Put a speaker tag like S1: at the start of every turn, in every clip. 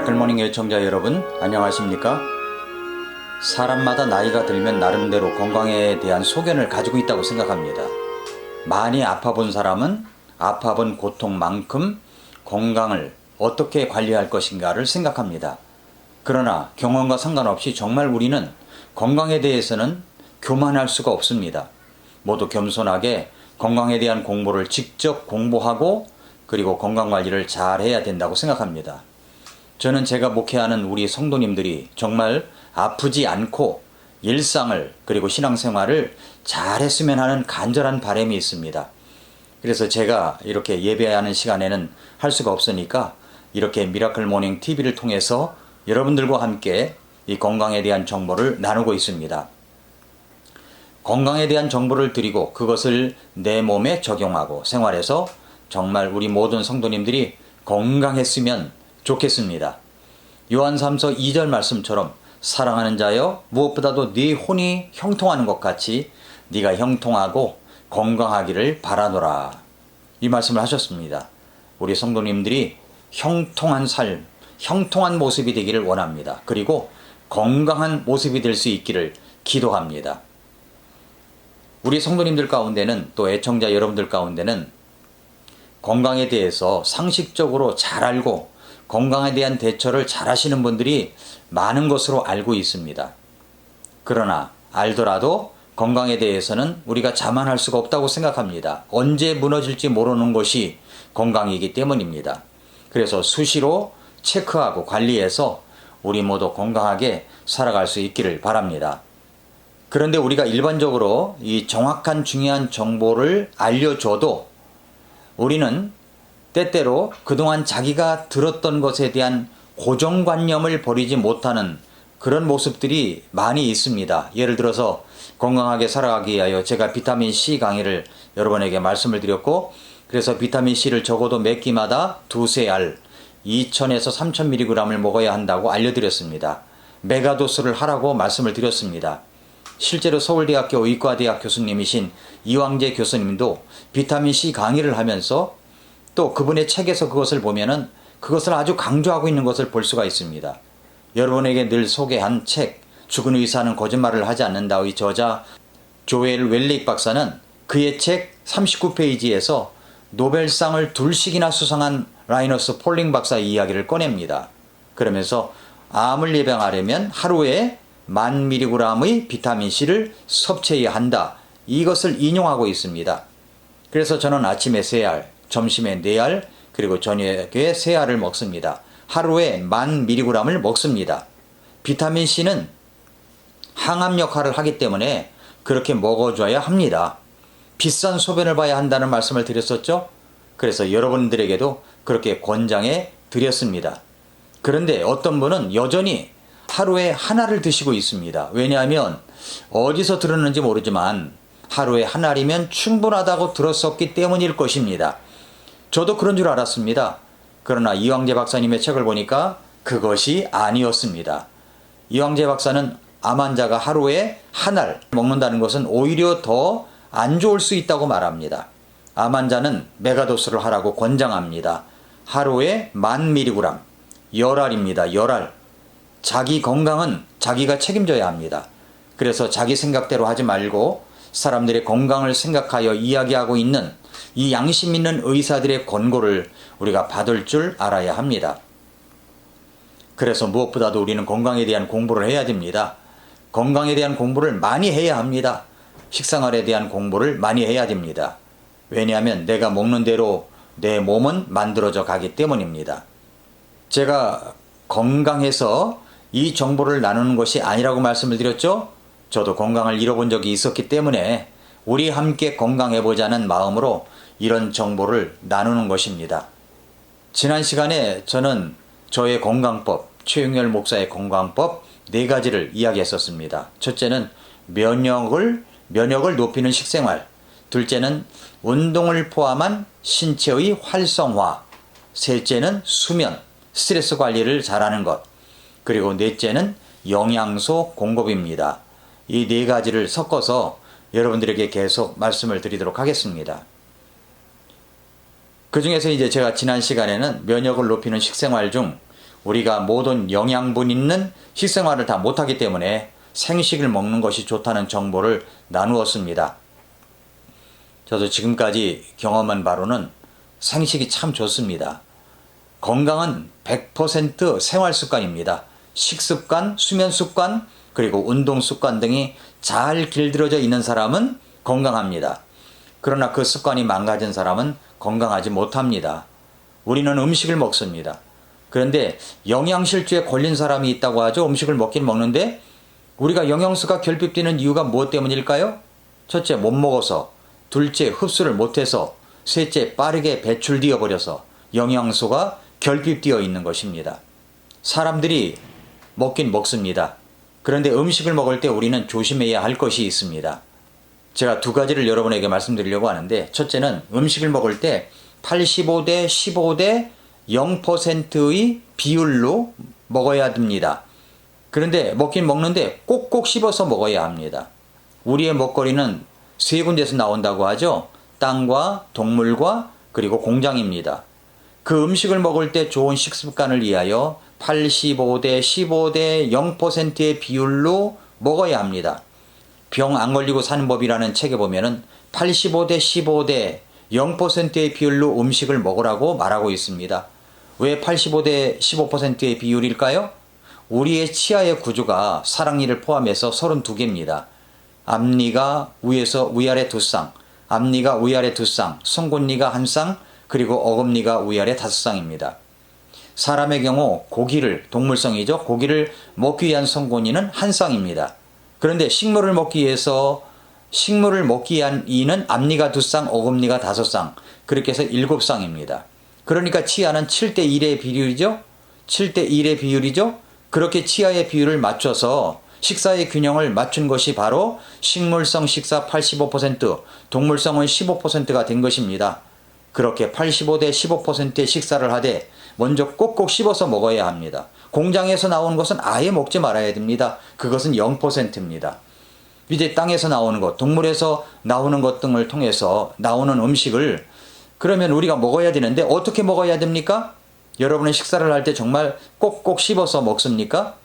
S1: 미라클 모닝 애청자 여러분, 안녕하십니까? 사람마다 나이가 들면 나름대로 건강에 대한 소견을 가지고 있다고 생각합니다. 많이 아파본 사람은 아파본 고통만큼 건강을 어떻게 관리할 것인가를 생각합니다. 그러나 경험과 상관없이 정말 우리는 건강에 대해서는 교만할 수가 없습니다. 모두 겸손하게 건강에 대한 공부를 직접 공부하고 그리고 건강관리를 잘 해야 된다고 생각합니다. 저는 제가 목회하는 우리 성도님들이 정말 아프지 않고 일상을 그리고 신앙생활을 잘 했으면 하는 간절한 바람이 있습니다. 그래서 제가 이렇게 예배하는 시간에는 할 수가 없으니까 이렇게 미라클 모닝 TV를 통해서 여러분들과 함께 이 건강에 대한 정보를 나누고 있습니다. 건강에 대한 정보를 드리고 그것을 내 몸에 적용하고 생활해서 정말 우리 모든 성도님들이 건강했으면 좋겠습니다. 요한 3서 2절 말씀처럼 사랑하는 자여 무엇보다도 네 혼이 형통하는 것 같이 네가 형통하고 건강하기를 바라노라. 이 말씀을 하셨습니다. 우리 성도님들이 형통한 삶, 형통한 모습이 되기를 원합니다. 그리고 건강한 모습이 될 수 있기를 기도합니다. 우리 성도님들 가운데는 또 애청자 여러분들 가운데는 건강에 대해서 상식적으로 잘 알고 건강에 대한 대처를 잘 하시는 분들이 많은 것으로 알고 있습니다. 그러나 알더라도 건강에 대해서는 우리가 자만할 수가 없다고 생각합니다. 언제 무너질지 모르는 것이 건강이기 때문입니다. 그래서 수시로 체크하고 관리해서 우리 모두 건강하게 살아갈 수 있기를 바랍니다. 그런데 우리가 일반적으로 이 정확한 중요한 정보를 알려줘도 우리는 때때로 그동안 자기가 들었던 것에 대한 고정관념을 버리지 못하는 그런 모습들이 많이 있습니다. 예를 들어서 건강하게 살아가기 위하여 제가 비타민C 강의를 여러분에게 말씀을 드렸고, 그래서 비타민C를 적어도 몇 끼마다 두세 알 2000에서 3000mg을 먹어야 한다고 알려드렸습니다. 메가도스를 하라고 말씀을 드렸습니다. 실제로 서울대학교 의과대학 교수님이신 이왕재 교수님도 비타민C 강의를 하면서 또 그분의 책에서 그것을 보면은 그것을 아주 강조하고 있는 것을 볼 수가 있습니다. 여러분에게 늘 소개한 책 죽은 의사는 거짓말을 하지 않는다의 저자 조엘 웰릭 박사는 그의 책 39페이지에서 노벨상을 2식이나 수상한 라이너스 폴링 박사의 이야기를 꺼냅니다. 그러면서 암을 예방하려면 하루에 1000mg의 비타민C를 섭취해야 한다. 이것을 인용하고 있습니다. 그래서 저는 아침에 3알, 점심에 4알, 그리고 저녁에 3알을 먹습니다. 하루에 1000mg을 먹습니다. 비타민C는 항암 역할을 하기 때문에 그렇게 먹어줘야 합니다. 비싼 소변을 봐야 한다는 말씀을 드렸었죠? 그래서 여러분들에게도 그렇게 권장해 드렸습니다. 그런데 어떤 분은 여전히 하루에 하나를 드시고 있습니다. 왜냐하면 어디서 들었는지 모르지만 하루에 한 알이면 충분하다고 들었었기 때문일 것입니다. 저도 그런 줄 알았습니다. 그러나 이왕재 박사님의 책을 보니까 그것이 아니었습니다. 이왕재 박사는 암 환자가 하루에 한 알 먹는다는 것은 오히려 더 안 좋을 수 있다고 말합니다. 암 환자는 메가도스를 하라고 권장합니다. 하루에 1000mg, 10알입니다. 10알. 자기 건강은 자기가 책임져야 합니다. 그래서 자기 생각대로 하지 말고 사람들의 건강을 생각하여 이야기하고 있는 이 양심 있는 의사들의 권고를 우리가 받을 줄 알아야 합니다. 그래서 무엇보다도 우리는 건강에 대한 공부를 해야 됩니다. 건강에 대한 공부를 많이 해야 합니다. 식생활에 대한 공부를 많이 해야 됩니다. 왜냐하면 내가 먹는 대로 내 몸은 만들어져 가기 때문입니다. 제가 건강해서 이 정보를 나누는 것이 아니라고 말씀을 드렸죠? 저도 건강을 잃어본 적이 있었기 때문에 우리 함께 건강해보자는 마음으로 이런 정보를 나누는 것입니다. 지난 시간에 저는 저의 건강법, 최용열 목사의 건강법 4가지를 이야기했었습니다. 첫째는 면역을 높이는 식생활, 둘째는 운동을 포함한 신체의 활성화, 셋째는 수면, 스트레스 관리를 잘하는 것, 그리고 넷째는 영양소 공급입니다. 이 4가지를 섞어서 여러분들에게 계속 말씀을 드리도록 하겠습니다. 그 중에서 이제 제가 지난 시간에는 면역을 높이는 식생활 중 우리가 모든 영양분 있는 식생활을 다 못하기 때문에 생식을 먹는 것이 좋다는 정보를 나누었습니다. 저도 지금까지 경험한 바로는 생식이 참 좋습니다. 건강은 100% 생활 습관입니다. 식습관, 수면 습관, 그리고 운동 습관 등이 잘 길들여져 있는 사람은 건강합니다. 그러나 그 습관이 망가진 사람은 건강하지 못합니다. 우리는 음식을 먹습니다. 그런데 영양실조에 걸린 사람이 있다고 하죠. 음식을 먹긴 먹는데 우리가 영양소가 결핍되는 이유가 무엇 때문일까요? 첫째, 못 먹어서. 둘째, 흡수를 못해서. 셋째, 빠르게 배출되어 버려서 영양소가 결핍되어 있는 것입니다. 사람들이 먹긴 먹습니다. 그런데 음식을 먹을 때 우리는 조심해야 할 것이 있습니다. 제가 두 가지를 여러분에게 말씀드리려고 하는데, 첫째는 음식을 먹을 때 85대 15대 0%의 비율로 먹어야 됩니다. 그런데 먹긴 먹는데 꼭꼭 씹어서 먹어야 합니다. 우리의 먹거리는 세 군데에서 나온다고 하죠. 땅과 동물과 그리고 공장입니다. 그 음식을 먹을 때 좋은 식습관을 위하여 85대 15대 0%의 비율로 먹어야 합니다. 병 안 걸리고 사는 법이라는 책에 보면은 85대 15대 0%의 비율로 음식을 먹으라고 말하고 있습니다. 왜 85대 15%의 비율일까요? 우리의 치아의 구조가 사랑니를 포함해서 32개입니다. 앞니가 위아래 2쌍, 앞니가 위아래 2쌍, 송곳니가 1쌍, 그리고 어금니가 위아래 5쌍입니다. 사람의 경우 고기를, 동물성이죠. 고기를 먹기 위한 송곳니는 1쌍입니다. 그런데 식물을 먹기 위한 이는 앞니가 2쌍, 어금니가 5쌍, 그렇게 해서 7쌍입니다. 그러니까 치아는 7대1의 비율이죠. 7대1의 비율이죠. 그렇게 치아의 비율을 맞춰서 식사의 균형을 맞춘 것이 바로 식물성 식사 85%, 동물성은 15%가 된 것입니다. 그렇게 85대 15%의 식사를 하되 먼저 꼭꼭 씹어서 먹어야 합니다. 공장에서 나오는 것은 아예 먹지 말아야 됩니다. 그것은 0%입니다. 이제 땅에서 나오는 것, 동물에서 나오는 것 등을 통해서 나오는 음식을 그러면 우리가 먹어야 되는데 어떻게 먹어야 됩니까? 여러분은 식사를 할 때 정말 꼭꼭 씹어서 먹습니까?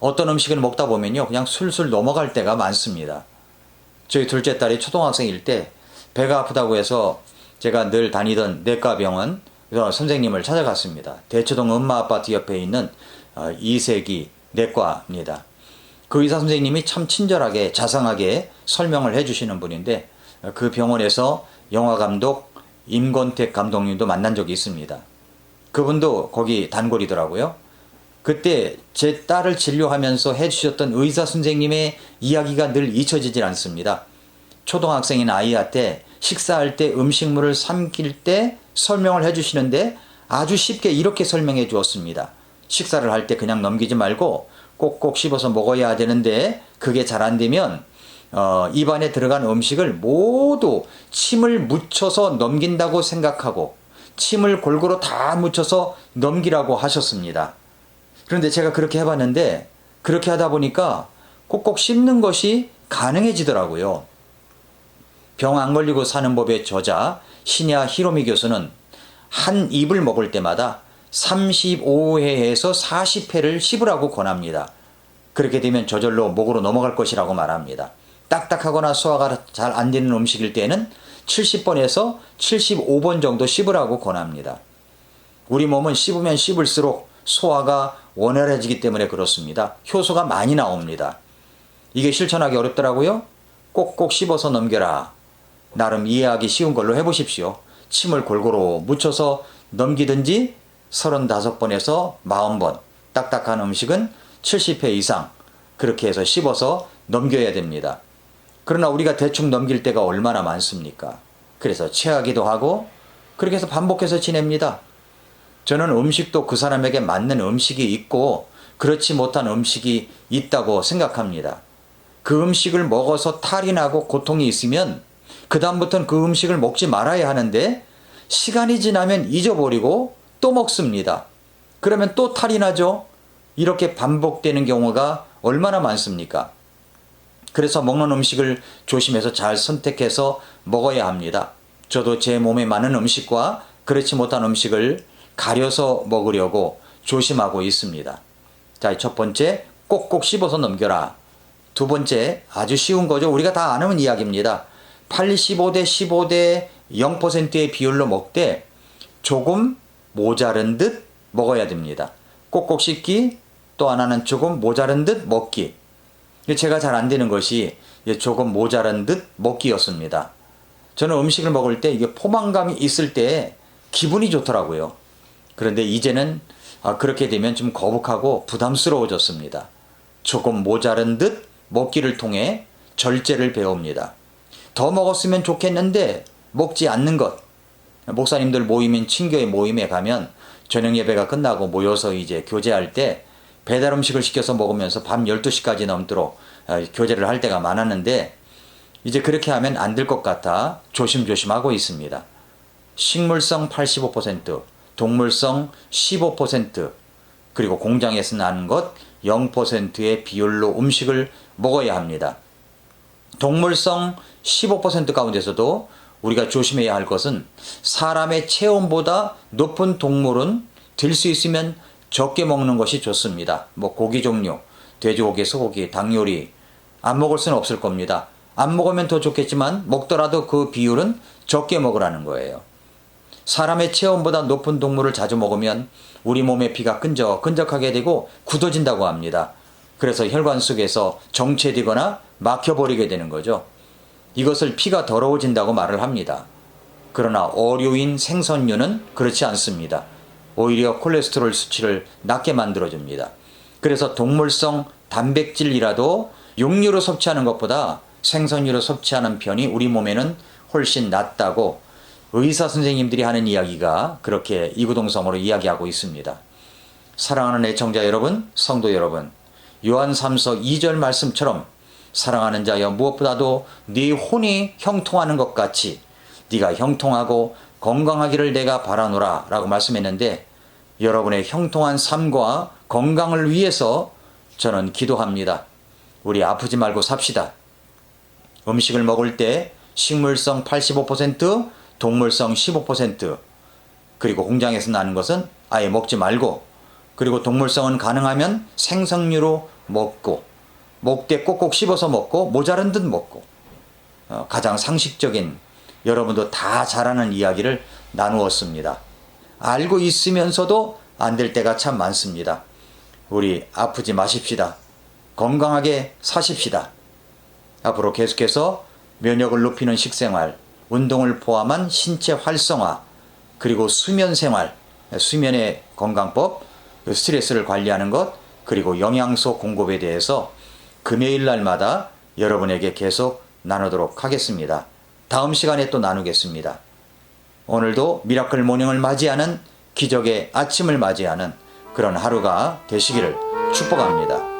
S1: 어떤 음식을 먹다 보면요, 그냥 술술 넘어갈 때가 많습니다. 저희 둘째 딸이 초등학생일 때 배가 아프다고 해서 제가 늘 다니던 내과 병원 선생님을 찾아갔습니다. 대초동 엄마아파트 옆에 있는 이세기 내과입니다. 그 의사 선생님이 참 친절하게 자상하게 설명을 해주시는 분인데 그 병원에서 영화감독 임권택 감독님도 만난 적이 있습니다. 그분도 거기 단골이더라고요. 그때 제 딸을 진료하면서 해주셨던 의사 선생님의 이야기가 늘 잊혀지질 않습니다. 초등학생인 아이한테 식사할 때 음식물을 삼킬 때 설명을 해주시는데 아주 쉽게 이렇게 설명해 주었습니다. 식사를 할 때 그냥 넘기지 말고 꼭꼭 씹어서 먹어야 되는데 그게 잘 안 되면 입안에 들어간 음식을 모두 침을 묻혀서 넘긴다고 생각하고 침을 골고루 다 묻혀서 넘기라고 하셨습니다. 그런데 제가 그렇게 해봤는데 그렇게 하다 보니까 꼭꼭 씹는 것이 가능해지더라고요. 병 안 걸리고 사는 법의 저자 신야 히로미 교수는 한 입을 먹을 때마다 35회에서 40회를 씹으라고 권합니다. 그렇게 되면 저절로 목으로 넘어갈 것이라고 말합니다. 딱딱하거나 소화가 잘 안 되는 음식일 때는 70번에서 75번 정도 씹으라고 권합니다. 우리 몸은 씹으면 씹을수록 소화가 원활해지기 때문에 그렇습니다. 효소가 많이 나옵니다. 이게 실천하기 어렵더라고요. 꼭꼭 씹어서 넘겨라. 나름 이해하기 쉬운 걸로 해보십시오. 침을 골고루 묻혀서 넘기든지 35번에서 40번, 딱딱한 음식은 70회 이상 그렇게 해서 씹어서 넘겨야 됩니다. 그러나 우리가 대충 넘길 때가 얼마나 많습니까? 그래서 체하기도 하고 그렇게 해서 반복해서 지냅니다. 저는 음식도 그 사람에게 맞는 음식이 있고 그렇지 못한 음식이 있다고 생각합니다. 그 음식을 먹어서 탈이 나고 고통이 있으면 그 다음부터는 그 음식을 먹지 말아야 하는데 시간이 지나면 잊어버리고 또 먹습니다. 그러면 또 탈이 나죠. 이렇게 반복되는 경우가 얼마나 많습니까? 그래서 먹는 음식을 조심해서 잘 선택해서 먹어야 합니다. 저도 제 몸에 맞는 음식과 그렇지 못한 음식을 가려서 먹으려고 조심하고 있습니다. 자, 첫 번째, 꼭꼭 씹어서 넘겨라. 두 번째, 아주 쉬운 거죠. 우리가 다 아는 이야기입니다. 85대 15대 0%의 비율로 먹되 조금 모자른 듯 먹어야 됩니다. 꼭꼭 씹기, 또 하나는 조금 모자른 듯 먹기. 제가 잘 안 되는 것이 조금 모자란 듯 먹기였습니다. 저는 음식을 먹을 때 이게 포만감이 있을 때 기분이 좋더라고요. 그런데 이제는 그렇게 되면 좀 거북하고 부담스러워졌습니다. 조금 모자란 듯 먹기를 통해 절제를 배웁니다. 더 먹었으면 좋겠는데 먹지 않는 것. 목사님들 모임인 친교회 모임에 가면 저녁 예배가 끝나고 모여서 이제 교제할 때 배달 음식을 시켜서 먹으면서 밤 12시까지 넘도록 교제를 할 때가 많았는데 이제 그렇게 하면 안 될 것 같아 조심조심하고 있습니다. 식물성 85%, 동물성 15%, 그리고 공장에서 나는 것 0%의 비율로 음식을 먹어야 합니다. 동물성 15% 가운데서도 우리가 조심해야 할 것은 사람의 체온보다 높은 동물은 될 수 있으면 적게 먹는 것이 좋습니다. 고기 종류, 돼지고기, 소고기, 닭 요리 안 먹을 수는 없을 겁니다. 안 먹으면 더 좋겠지만 먹더라도 그 비율은 적게 먹으라는 거예요. 사람의 체온보다 높은 동물을 자주 먹으면 우리 몸의 피가 끈적끈적하게 되고 굳어진다고 합니다. 그래서 혈관 속에서 정체되거나 막혀버리게 되는 거죠. 이것을 피가 더러워진다고 말을 합니다. 그러나 어류인 생선류는 그렇지 않습니다. 오히려 콜레스테롤 수치를 낮게 만들어줍니다. 그래서 동물성 단백질이라도 육류로 섭취하는 것보다 생선류로 섭취하는 편이 우리 몸에는 훨씬 낫다고 의사 선생님들이 하는 이야기가 그렇게 이구동성으로 이야기하고 있습니다. 사랑하는 애청자 여러분, 성도 여러분, 요한 3서 2절 말씀처럼 사랑하는 자여 무엇보다도 네 혼이 형통하는 것 같이 네가 형통하고 건강하기를 내가 바라노라 라고 말씀했는데 여러분의 형통한 삶과 건강을 위해서 저는 기도합니다. 우리 아프지 말고 삽시다. 음식을 먹을 때 식물성 85%, 동물성 15%, 그리고 공장에서 나는 것은 아예 먹지 말고, 그리고 동물성은 가능하면 생선류로 먹고, 먹되 꼭꼭 씹어서 먹고 모자란 듯 먹고, 가장 상식적인 여러분도 다 잘 아는 이야기를 나누었습니다. 알고 있으면서도 안 될 때가 참 많습니다. 우리 아프지 마십시다. 건강하게 사십시다. 앞으로 계속해서 면역을 높이는 식생활, 운동을 포함한 신체 활성화, 그리고 수면 생활, 수면의 건강법, 스트레스를 관리하는 것, 그리고 영양소 공급에 대해서 금요일 날마다 여러분에게 계속 나누도록 하겠습니다. 다음 시간에 또 나누겠습니다. 오늘도 미라클 모닝을 맞이하는 기적의 아침을 맞이하는 그런 하루가 되시기를 축복합니다.